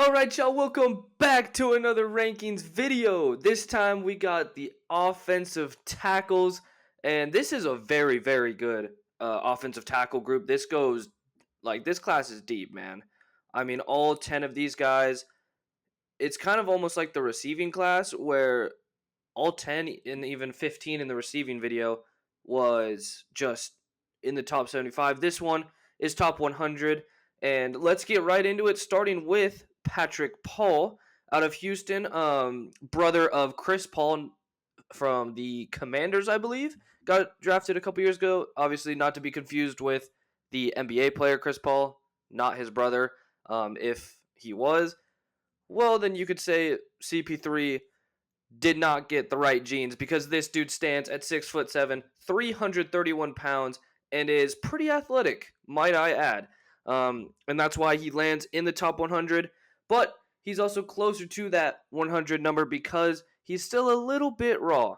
Alright, y'all, welcome back to another rankings video. This time we got the offensive tackles, and this is a very, very good offensive tackle group. This class is deep, man. I mean, all 10 of these guys, it's kind of almost like the receiving class where all 10 and even 15 in the receiving video was just in the top 75. This one is top 100. And let's get right into it, starting with Patrick Paul out of Houston, brother of Chris Paul from the Commanders, I believe. Got drafted a couple years ago. Obviously, not to be confused with the NBA player Chris Paul, not his brother. If he was, well, then you could say CP3 did not get the right genes because this dude stands at 6'7", 331 pounds, and is pretty athletic, might I add. And that's why he lands in the top 100, but he's also closer to that 100 number because he's still a little bit raw.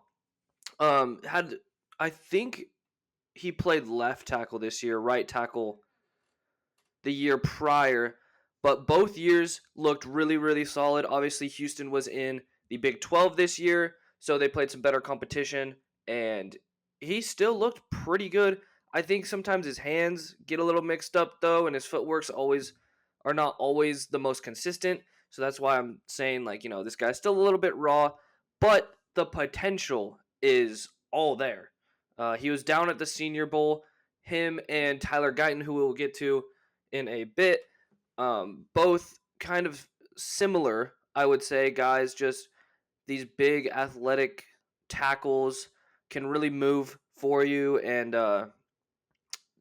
I think he played left tackle this year, right tackle the year prior, but both years looked really, really solid. Obviously, Houston was in the Big 12 this year, so they played some better competition, and he still looked pretty good. I think sometimes his hands get a little mixed up, though, and his footworks are not always the most consistent. So that's why I'm saying, this guy's still a little bit raw, but the potential is all there. He was down at the Senior Bowl. Him and Tyler Guyton, who we'll get to in a bit, both kind of similar, I would say, guys. Just these big athletic tackles can really move for you, and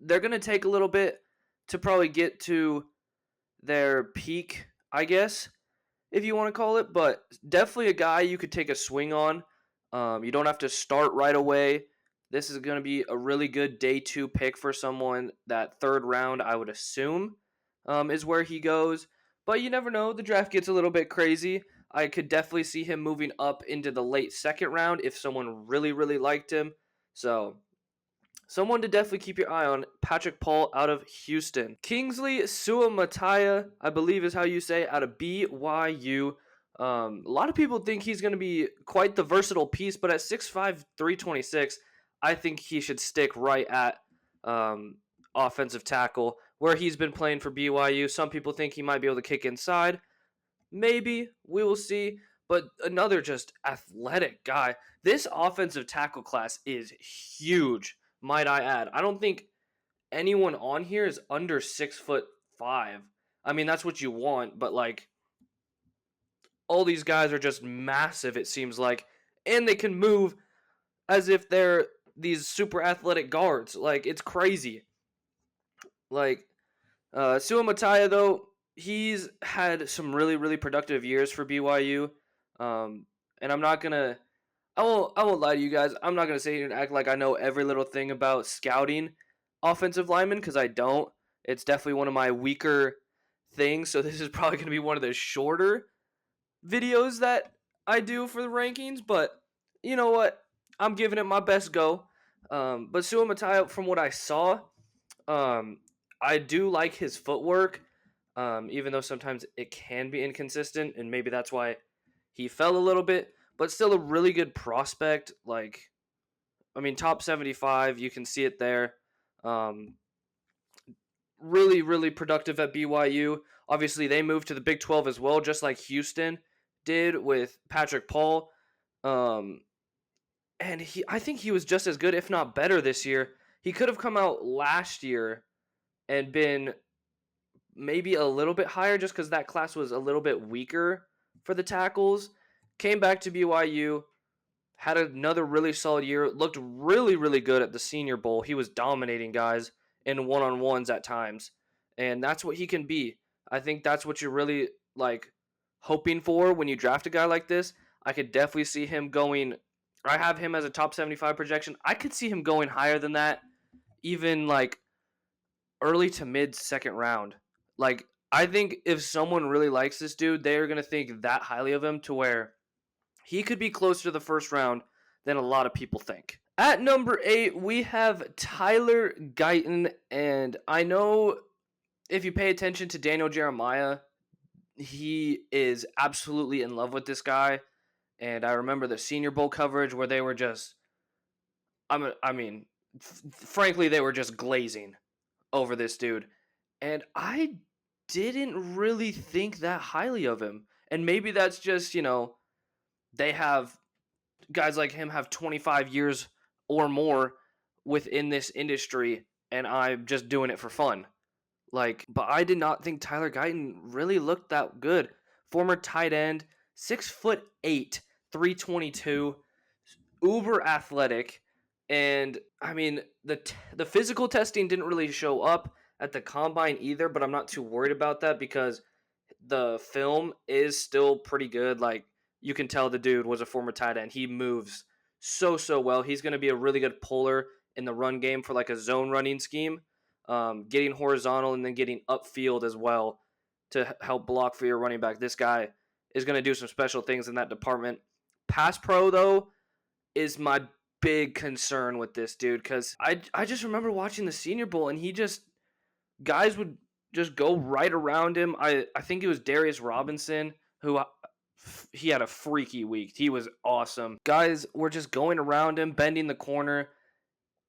they're going to take a little bit to probably get to their peak, I guess, if you want to call it, but definitely a guy you could take a swing on. You don't have to start right away. This is going to be a really good day 2 pick for someone. That third round, I would assume, is where he goes. But you never know. The draft gets a little bit crazy. I could definitely see him moving up into the late second round if someone really, really liked him. So someone to definitely keep your eye on, Patrick Paul out of Houston. Kingsley Suamataia, I believe is how you say, out of BYU. A lot of people think he's going to be quite the versatile piece, but at 6'5", 326, I think he should stick right at offensive tackle, where he's been playing for BYU. Some people think he might be able to kick inside. Maybe. We will see. But another just athletic guy. This offensive tackle class is huge, might I add. I don't think anyone on here is under 6'5". I mean, that's what you want, but all these guys are just massive, it seems like, and they can move as if they're these super athletic guards. It's crazy. Suamataia, though, he's had some really, really productive years for BYU, and I won't lie to you guys. I'm not gonna sit here and act like I know every little thing about scouting offensive linemen, because I don't. It's definitely one of my weaker things. So this is probably gonna be one of the shorter videos that I do for the rankings. But you know what? I'm giving it my best go. But Suamataia, from what I saw, I do like his footwork. Even though sometimes it can be inconsistent, and maybe that's why he fell a little bit. But still a really good prospect. Top 75, you can see it there. Really, really productive at BYU. Obviously, they moved to the Big 12 as well, just like Houston did with Patrick Paul. And I think he was just as good, if not better, this year. He could have come out last year and been maybe a little bit higher just because that class was a little bit weaker for the tackles. Came back to BYU, had another really solid year, looked really, really good at the Senior Bowl. He was dominating guys in one-on-ones at times, and that's what he can be. I think that's what you're really hoping for when you draft a guy like this. I could definitely see him going. I have him as a top 75 projection. I could see him going higher than that, even early to mid second round. I think if someone really likes this dude, they are going to think that highly of him to where he could be closer to the first round than a lot of people think. At number 8, we have Tyler Guyton, and I know if you pay attention to Daniel Jeremiah, he is absolutely in love with this guy. And I remember the Senior Bowl coverage where they were just, frankly, they were just glazing over this dude. And I didn't really think that highly of him. And maybe that's just, they have guys like him have 25 years or more within this industry, and I'm just doing it for fun. But I did not think Tyler Guyton really looked that good. Former tight end, 6'8", 322, uber athletic, and I mean the physical testing didn't really show up at the combine either, but I'm not too worried about that because the film is still pretty good. Like, you can tell the dude was a former tight end. He moves so well. He's going to be a really good puller in the run game for like a zone running scheme, getting horizontal and then getting upfield as well to help block for your running back. This guy is going to do some special things in that department. Pass pro, though, is my big concern with this dude because I just remember watching the Senior Bowl and guys would just go right around him. I think it was Darius Robinson who he had a freaky week. He was awesome. Guys were just going around him, bending the corner.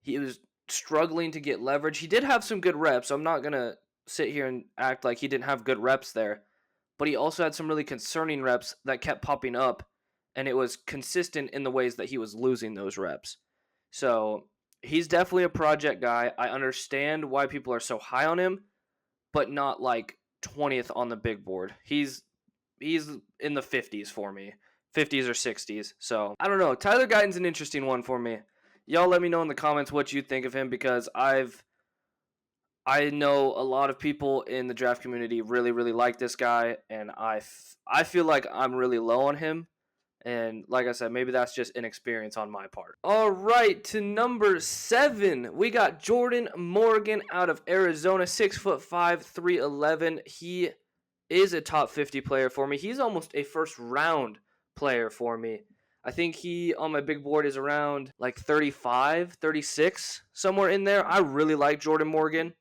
He was struggling to get leverage. He did have some good reps. I'm not going to sit here and act like he didn't have good reps there. But he also had some really concerning reps that kept popping up, and it was consistent in the ways that he was losing those reps. So he's definitely a project guy. I understand why people are so high on him, but not like 20th on the big board. He's in the 50s for me, 50s or 60s. So I don't know. Tyler Guyton's an interesting one for me. Y'all let me know in the comments what you think of him because I know a lot of people in the draft community really, really like this guy, and I feel like I'm really low on him. And like I said, maybe that's just inexperience on my part. All right, to number 7, we got Jordan Morgan out of Arizona, 6'5", 311. He is a top 50 player for me. He's almost a first round player for me. I think he on my big board is around like 35, 36, somewhere in there. I really like Jordan Morgan.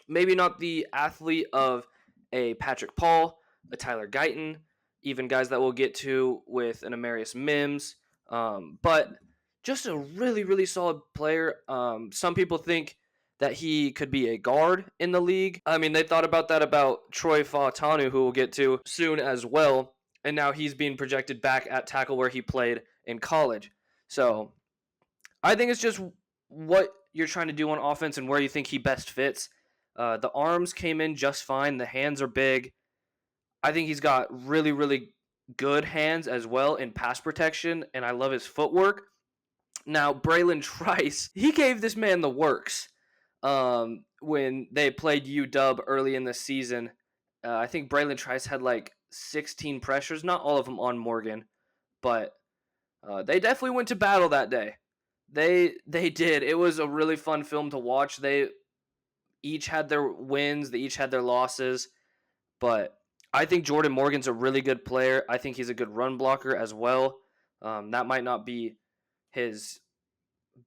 Maybe not the athlete of a Patrick Paul, a Tyler Guyton, even guys that we'll get to with an Amarius Mims, but just a really, really solid player. Some people think that he could be a guard in the league. I mean, they thought about that about Troy Fautanu, who we'll get to soon as well, and now he's being projected back at tackle where he played in college. So I think it's just what you're trying to do on offense and where you think he best fits. The arms came in just fine. The hands are big. I think he's got really, really good hands as well in pass protection, and I love his footwork. Now, Braylon Trice, he gave this man the works when they played UW early in the season. I think Braylon Trice had like 16 pressures, not all of them on Morgan, but they definitely went to battle that day. They did. It was a really fun film to watch. They each had their wins, they each had their losses, but I think Jordan Morgan's a really good player. I think he's a good run blocker as well. That might not be his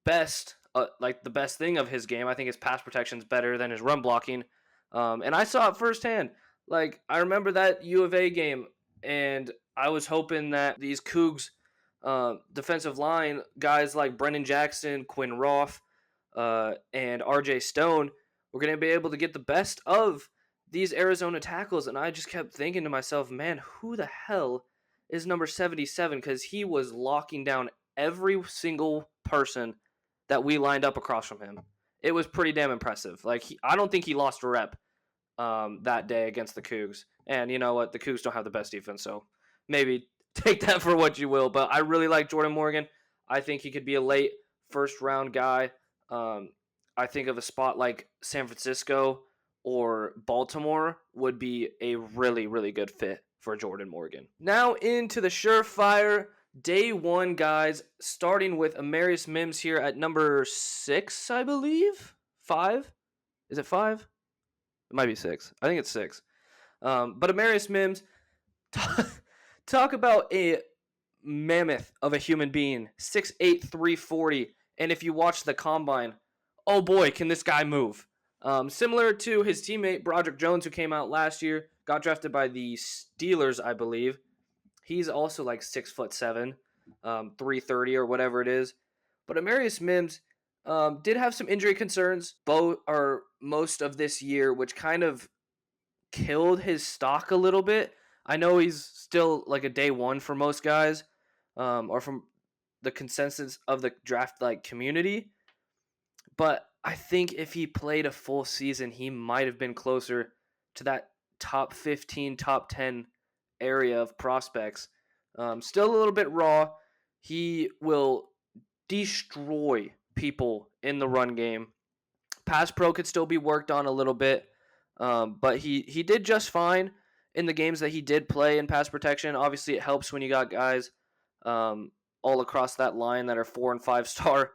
best, the best thing of his game. I think his pass protection's better than his run blocking. And I saw it firsthand. Like, I remember that U of A game, and I was hoping that these Cougs defensive line guys like Brendan Jackson, Quinn Roth, and RJ Stone were going to be able to get the best of these Arizona tackles, and I just kept thinking to myself, man, who the hell is number 77? Because he was locking down every single person that we lined up across from him. It was pretty damn impressive. Like, I don't think he lost a rep that day against the Cougs. And you know what? The Cougs don't have the best defense, so maybe take that for what you will. But I really like Jordan Morgan. I think he could be a late first-round guy. I think of a spot like San Francisco or Baltimore would be a really, really good fit for Jordan Morgan. Now into the surefire day 1 guys, starting with Amarius Mims here at number 6, I believe? 5? Is it 5? It might be 6. I think it's 6. But Amarius Mims, talk about a mammoth of a human being, 6'8", 340. And if you watch the combine, oh boy, can this guy move. Similar to his teammate Broderick Jones, who came out last year, got drafted by the Steelers, I believe. He's also like 6'7", 330 or whatever it is. But Amarius Mims did have some injury concerns most of this year, which kind of killed his stock a little bit. I know he's still like a day one for most guys, or from the consensus of the draft like community. But I think if he played a full season, he might have been closer to that top 15, top 10 area of prospects. Still a little bit raw. He will destroy people in the run game. Pass pro could still be worked on a little bit, but he did just fine in the games that he did play in pass protection. Obviously, it helps when you got guys all across that line that are 4 and 5 star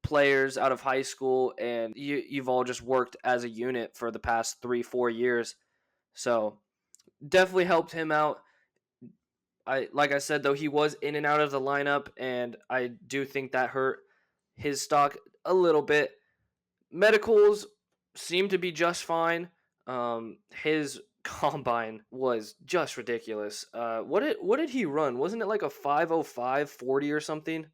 players out of high school, and you've all just worked as a unit for the past 3-4 years. So definitely helped him out. Like I said, though, he was in and out of the lineup, and I do think that hurt his stock a little bit. Medicals seem to be just fine. His combine was just ridiculous. What did he run? Wasn't it like a 5:05 40 or something?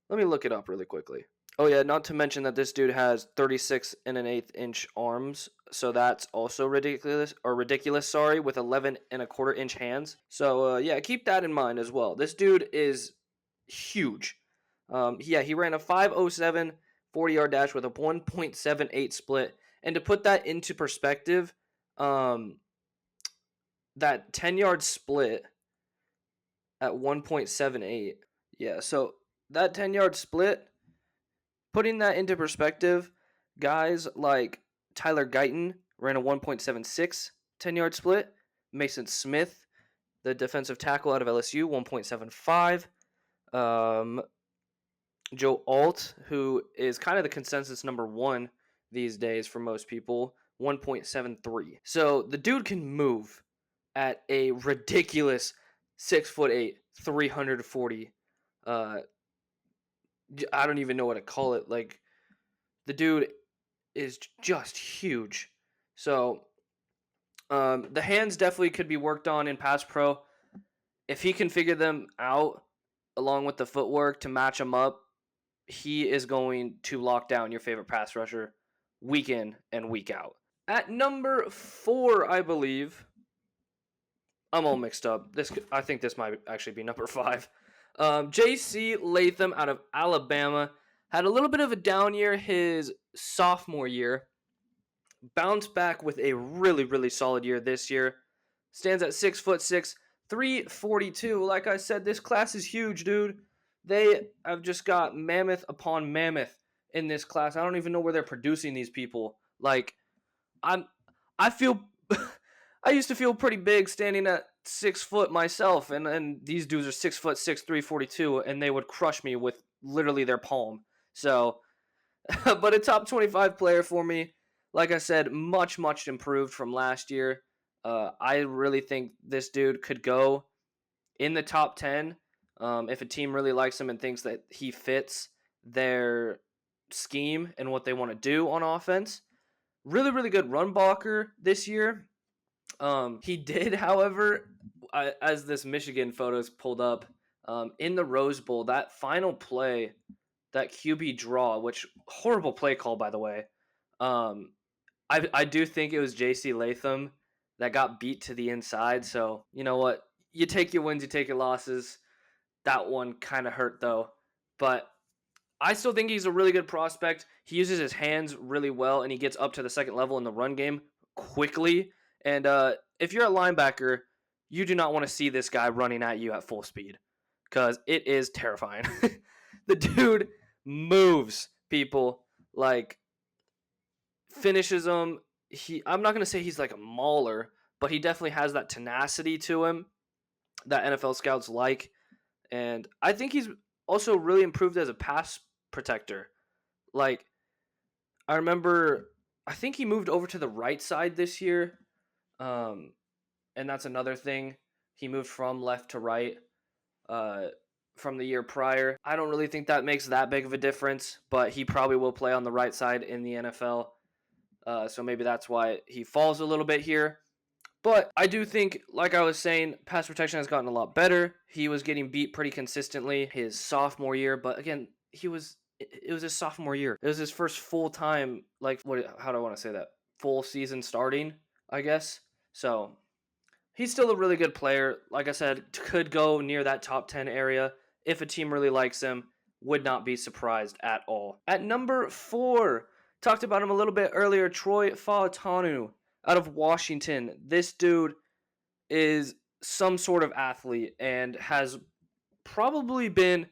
Let me look it up really quickly. Oh yeah, not to mention that this dude has 36 and an eighth inch arms, so that's also ridiculous. Sorry, with 11 and a quarter inch hands. So yeah, keep that in mind as well. This dude is huge. He ran a 5:07 40-yard dash with a 1.78 split, and to put that into perspective, that 10-yard split at 1.78. Yeah, so that 10-yard split. Putting that into perspective, guys like Tyler Guyton ran a 1.76 10-yard split. Mason Smith, the defensive tackle out of LSU, 1.75. Joe Alt, who is kind of the consensus number one these days for most people, 1.73. So the dude can move at a ridiculous 6'8", 340. I don't even know what to call it. Like, the dude is just huge. So, the hands definitely could be worked on in pass pro. If he can figure them out, along with the footwork to match them up, he is going to lock down your favorite pass rusher week in and week out. At number 4, I believe, I'm all mixed up. I think this might actually be number 5. J.C. Latham out of Alabama had a little bit of a down year his sophomore year. Bounced back with a really, really solid year this year. Stands at 6'6", 342. Like I said, this class is huge, dude. They have just got mammoth upon mammoth in this class. I don't even know where they're producing these people. Like, I feel I used to feel pretty big standing at 6 foot myself, and these dudes are 6'6", 342, and they would crush me with literally their palm. So, but a top 25 player for me. Like I said, much improved from last year. I really think this dude could go in the top 10 if a team really likes him and thinks that he fits their scheme and what they want to do on offense. Really, really good run blocker this year. He did, however, as this Michigan photos pulled up, in the Rose Bowl, that final play, that QB draw, which horrible play call, by the way. I do think it was J.C. Latham that got beat to the inside. So, you know what? You take your wins, you take your losses. That one kind of hurt, though. But I still think he's a really good prospect. He uses his hands really well, and he gets up to the second level in the run game quickly. And if you're a linebacker, you do not want to see this guy running at you at full speed because it is terrifying. The dude moves people, like, finishes them. I'm not going to say he's like a mauler, but he definitely has that tenacity to him that NFL scouts like. And I think he's also really improved as a pass protector. Like, I think he moved over to the right side this year. And that's another thing. He moved from left to right from the year prior. I don't really think that makes that big of a difference, but he probably will play on the right side in the NFL. So maybe that's why he falls a little bit here. But I do think, like I was saying, pass protection has gotten a lot better. He was getting beat pretty consistently his sophomore year, but again, it was his sophomore year. It was his first full time, like, how do I want to say that? Full season starting, I guess. So he's still a really good player. Like I said, could go near that top 10 area if a team really likes him. Would not be surprised at all. At number 4, talked about him a little bit earlier, Troy Fautanu out of Washington. This dude is some sort of athlete and has probably been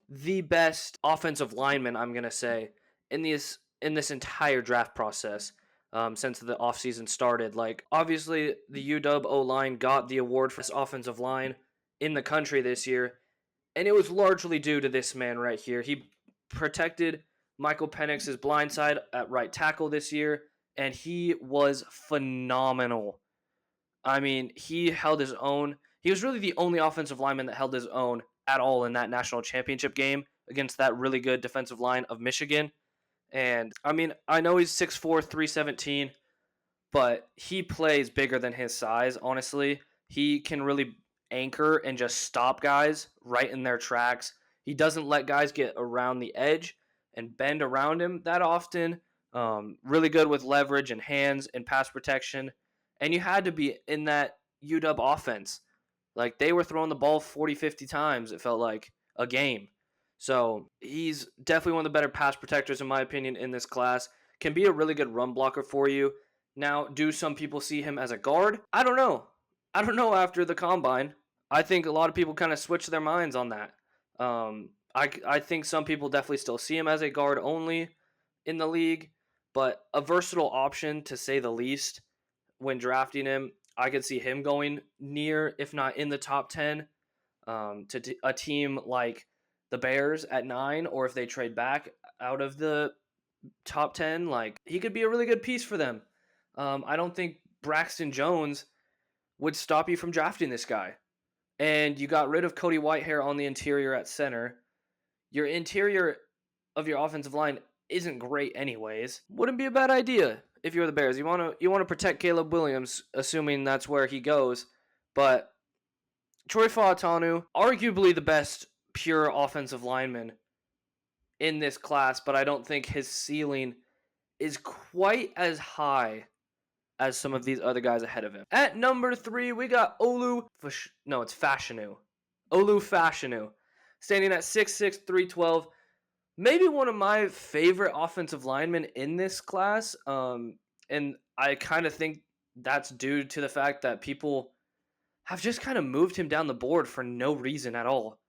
the best offensive lineman, I'm going to say, in this entire draft process. Since the offseason started. Like, obviously, the UW O-line got the award for best offensive line in the country this year, and it was largely due to this man right here. He protected Michael Penix's blind side at right tackle this year, and he was phenomenal. I mean, he held his own. He was really the only offensive lineman that held his own at all in that national championship game against that really good defensive line of Michigan. And I mean, I know he's 6'4", 317, but he plays bigger than his size, honestly. He can really anchor and just stop guys right in their tracks. He doesn't let guys get around the edge and bend around him that often. Really good with leverage and hands and pass protection. And you had to be in that UW offense. Like, they were throwing the ball 40, 50 times, it felt like, a game. So he's definitely one of the better pass protectors, in my opinion, in this class. Can be a really good run blocker for you. Now, do some people see him as a guard? I don't know. I don't know after the combine. I think a lot of people kind of switch their minds on that. I think some people definitely still see him as a guard only in the league, but a versatile option to say the least when drafting him. I could see him going near, if not in the top 10, to a team like the Bears at 9, or if they trade back out of the top 10, like, he could be a really good piece for them. I don't think Braxton Jones would stop you from drafting this guy. And you got rid of Cody Whitehair on the interior at center. Your interior of your offensive line isn't great anyways. Wouldn't be a bad idea if you're the Bears. You want to protect Caleb Williams, assuming that's where he goes. But Troy Fautanu, arguably the best pure offensive lineman in this class, but I don't think his ceiling is quite as high as some of these other guys ahead of him. At number 3, we got Fashanu. Olu Fashanu, standing at 6'6", 312. Maybe one of my favorite offensive linemen in this class. And I kind of think that's due to the fact that people have just kind of moved him down the board for no reason at all.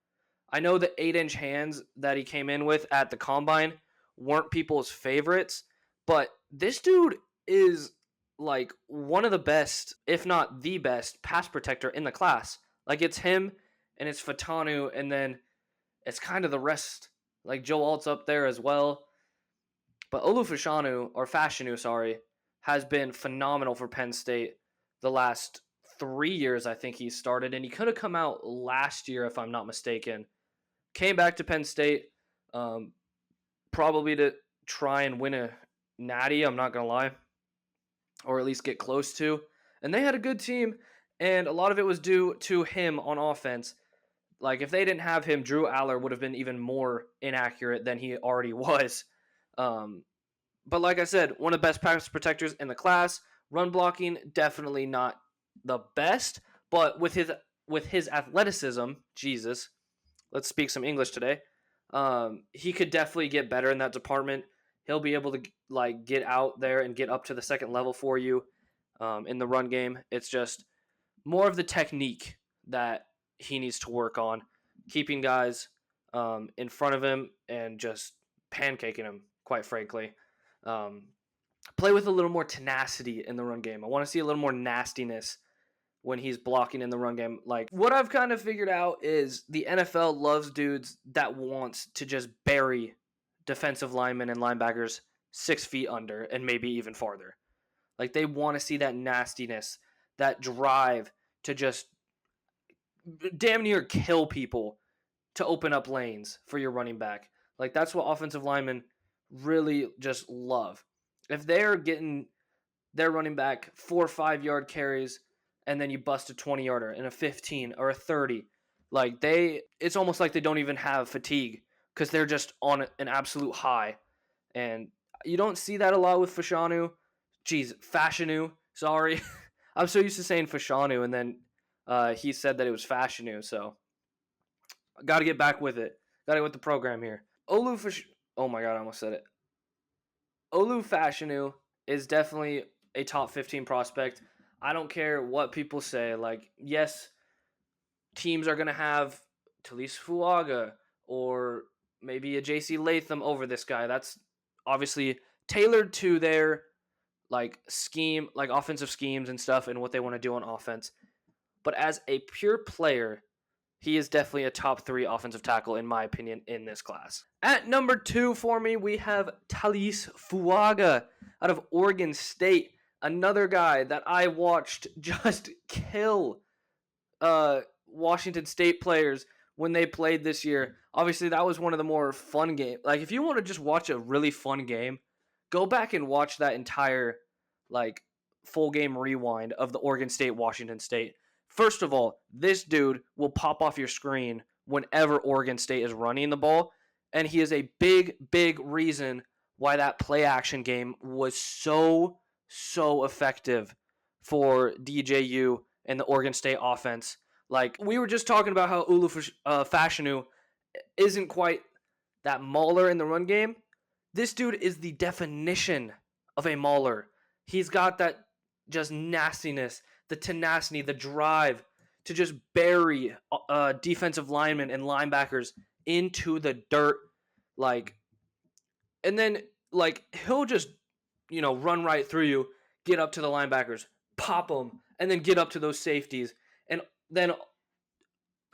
I know the 8-inch hands that he came in with at the combine weren't people's favorites, but this dude is like one of the best, if not the best, pass protector in the class. Like, it's him and it's Fautanu, and then it's kind of the rest. Like, Joe Alt's up there as well. But Olu Fashanu, has been phenomenal for Penn State the last 3 years. I think he started, and he could have come out last year if I'm not mistaken. Came back to Penn State, probably to try and win a natty, I'm not going to lie, or at least get close to. And they had a good team, and a lot of it was due to him on offense. Like, if they didn't have him, Drew Aller would have been even more inaccurate than he already was. But like I said, one of the best pass protectors in the class. Run blocking, definitely not the best, but with his athleticism, Jesus, let's speak some English today. He could definitely get better in that department. He'll be able to, like, get out there and get up to the second level for you in the run game. It's just more of the technique that he needs to work on, keeping guys in front of him and just pancaking him, quite frankly. Play with a little more tenacity in the run game. I want to see a little more nastiness when he's blocking in the run game. Like, what I've kind of figured out is the NFL loves dudes that wants to just bury defensive linemen and linebackers 6 feet under and maybe even farther. Like, they want to see that nastiness, that drive to just damn near kill people to open up lanes for your running back. Like, that's what offensive linemen really just love. If they're running back 4 or 5 yard carries, and then you bust a 20-yarder and a 15 or a 30, like it's almost like they don't even have fatigue because they're just on an absolute high. And you don't see that a lot with Fashanu. Fashanu. Sorry. I'm so used to saying Fashanu, and then he said that it was Fashanu, so I got to get back with it. Got to get with the program here. Oh my god, I almost said it. Olu Fashanu is definitely a top 15 prospect. I don't care what people say. Like, yes, teams are going to have Taliese Fuaga or maybe a JC Latham over this guy. That's obviously tailored to their scheme, like offensive schemes and stuff and what they want to do on offense. But as a pure player, he is definitely a top 3 offensive tackle, in my opinion, in this class. At number 2 for me, we have Taliese Fuaga out of Oregon State. Another guy that I watched just kill Washington State players when they played this year. Obviously, that was one of the more fun games. Like, if you want to just watch a really fun game, go back and watch that entire, full game rewind of the Oregon State-Washington State. First of all, this dude will pop off your screen whenever Oregon State is running the ball, and he is a big, big reason why that play-action game was so effective for DJU and the Oregon State offense. Like, we were just talking about how Olu Fashanu isn't quite that mauler in the run game. This dude is the definition of a mauler. He's got that just nastiness, the tenacity, the drive to just bury defensive linemen and linebackers into the dirt. And then, he'll just, run right through you, get up to the linebackers, pop them, and then get up to those safeties. And then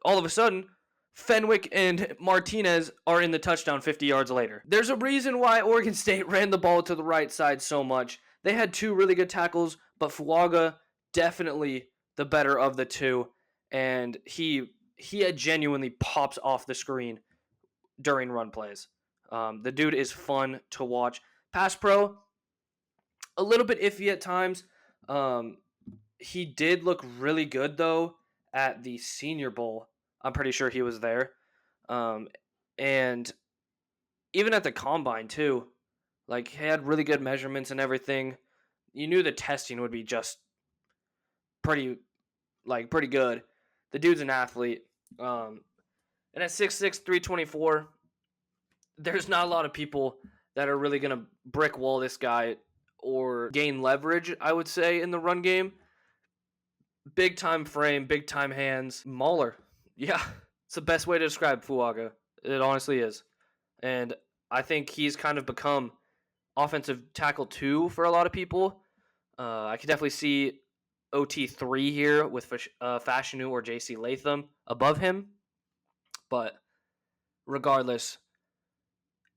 all of a sudden, Fenwick and Martinez are in the touchdown 50 yards later. There's a reason why Oregon State ran the ball to the right side so much. They had 2 really good tackles, but Fuaga definitely the better of the 2, and he genuinely pops off the screen during run plays. The dude is fun to watch. Pass pro, a little bit iffy at times. He did look really good, though, at the Senior Bowl. I'm pretty sure he was there. And even at the Combine, too. He had really good measurements and everything. You knew the testing would be just pretty good. The dude's an athlete. And at 6'6", 324, there's not a lot of people that are really going to brick wall this guy or gain leverage, I would say, in the run game. Big time frame, big time hands. Mauler. Yeah, it's the best way to describe Fuaga. It honestly is. And I think he's kind of become offensive tackle 2 for a lot of people. I could definitely see OT3 here with Fashanu or JC Latham above him. But regardless,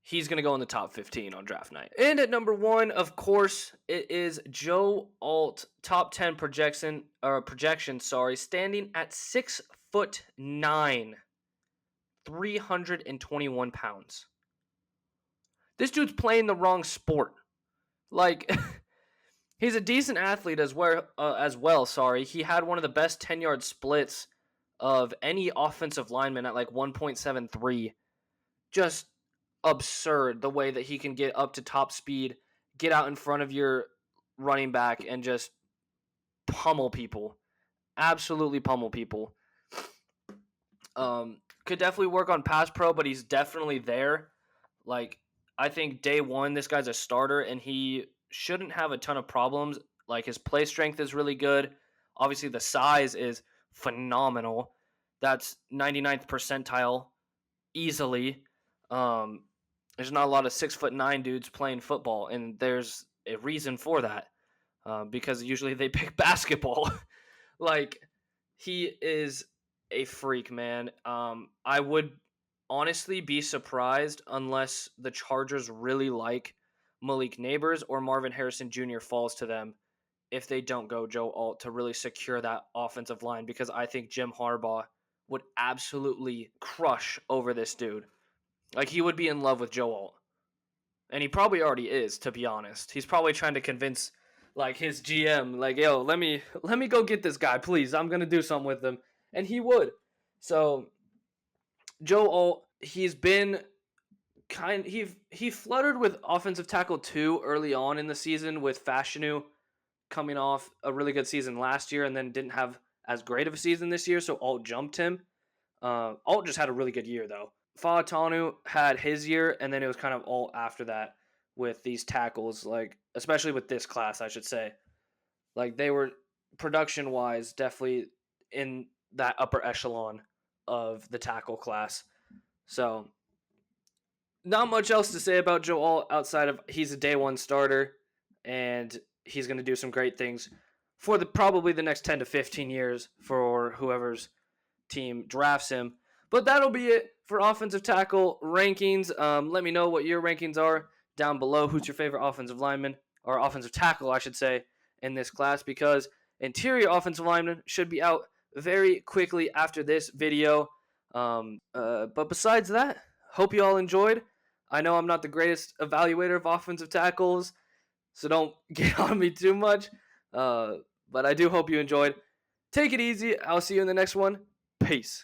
he's going to go in the top 15 on draft night. And at number 1, of course, it is Joe Alt, top 10 projection, standing at 6'9", 321 pounds. This dude's playing the wrong sport. He's a decent athlete as well. He had one of the best 10-yard splits of any offensive lineman at 1.73. Just absurd the way that he can get up to top speed, get out in front of your running back, and just pummel people. Absolutely pummel people. Could definitely work on pass pro, but he's definitely there. I think day 1, this guy's a starter, and he shouldn't have a ton of problems. His play strength is really good. Obviously, the size is phenomenal. That's 99th percentile easily. There's not a lot of 6'9" dudes playing football, and there's a reason for that. Because usually they pick basketball. He is a freak, man. I would honestly be surprised unless the Chargers really like Malik Neighbors or Marvin Harrison Jr. falls to them if they don't go Joe Alt to really secure that offensive line, because I think Jim Harbaugh would absolutely crush over this dude. He would be in love with Joe Alt. And he probably already is, to be honest. He's probably trying to convince like his GM, like, yo, let me go get this guy, please. I'm gonna do something with him. And he would. So Joe Alt, he's been he fluttered with offensive tackle 2 early on in the season with Fashanu coming off a really good season last year and then didn't have as great of a season this year, so Alt jumped him. Alt just had a really good year though. Fautanu had his year, and then it was kind of Alt after that with these tackles, like especially with this class, I should say. Like they were production wise definitely in that upper echelon of the tackle class. So not much else to say about Joe Alt outside of he's a day one starter and he's going to do some great things for probably the next 10 to 15 years for whoever's team drafts him. But that'll be it for offensive tackle rankings. Let me know what your rankings are down below. Who's your favorite offensive lineman, or offensive tackle, I should say, in this class, because interior offensive lineman should be out very quickly after this video. But besides that, hope you all enjoyed. I know I'm not the greatest evaluator of offensive tackles, so don't get on me too much. But I do hope you enjoyed. Take it easy. I'll see you in the next one. Peace.